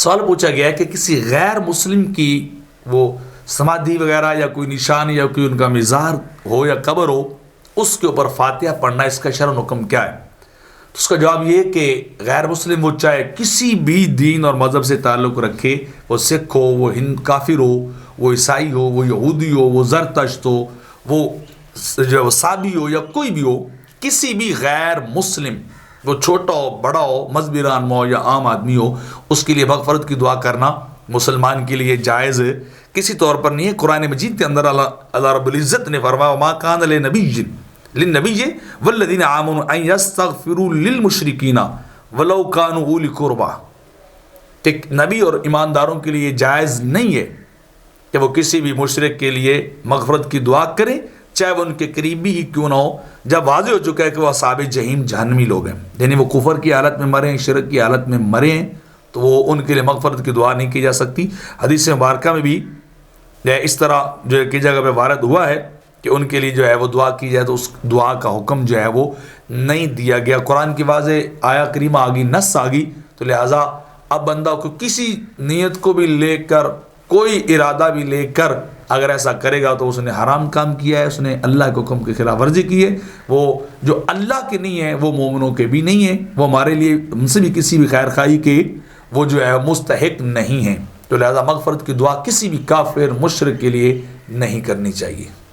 سوال پوچھا گیا ہے کہ کسی غیر مسلم کی وہ سمادھی وغیرہ یا کوئی نشان یا کوئی ان کا مزار ہو یا قبر ہو، اس کے اوپر فاتحہ پڑھنا، اس کا شرعاً حکم کیا ہے؟ تو اس کا جواب یہ کہ غیر مسلم وہ چاہے کسی بھی دین اور مذہب سے تعلق رکھے، وہ سکھ ہو، وہ کافر ہو، وہ عیسائی ہو، وہ یہودی ہو، وہ زرتشت ہو، وہ جو صابی ہو یا کوئی بھی ہو، کسی بھی غیر مسلم، وہ چھوٹا ہو بڑا ہو، مذہبی رہنما ہو یا عام آدمی ہو، اس کے لیے مغفرت کی دعا کرنا مسلمان کے لیے جائز ہے، کسی طور پر نہیں ہے۔ قرآن مجید کے اندر اللہ رب العزت نے فرمایا وما کان للنبی والذین آمنوا ان یستغفروا للمشرکین ولو کانوا اولی قربی، کہ نبی اور ایمانداروں کے لیے جائز نہیں ہے کہ وہ کسی بھی مشرک کے لیے مغفرت کی دعا کریں، چاہے وہ ان کے قریبی ہی کیوں نہ ہو، جب واضح ہو چکا ہے کہ وہ اصحاب جہنم جہنمی لوگ ہیں، یعنی وہ کفر کی حالت میں مرے ہیں، شرک کی حالت میں مرے ہیں، تو وہ ان کے لیے مغفرت کی دعا نہیں کی جا سکتی۔ حدیث مبارکہ میں بھی اس طرح جو ہے کہ جگہ پہ وارد ہوا ہے کہ ان کے لیے جو ہے وہ دعا کی جائے، تو اس دعا کا حکم جو ہے وہ نہیں دیا گیا۔ قرآن کی واضح آیا کریمہ آ گئی، نص آ گئی، تو لہٰذا اب بندہ کو کسی نیت کو بھی لے کر، کوئی ارادہ بھی لے کر اگر ایسا کرے گا تو اس نے حرام کام کیا ہے، اس نے اللہ کے حکم کی خلاف ورزی کی ہے۔ وہ جو اللہ کے نہیں ہیں وہ مومنوں کے بھی نہیں ہیں، وہ ہمارے لیے ہم سے بھی کسی بھی خیر خواہی کے وہ جو ہے مستحق نہیں ہیں، تو لہذا مغفرت کی دعا کسی بھی کافر مشرک کے لیے نہیں کرنی چاہیے۔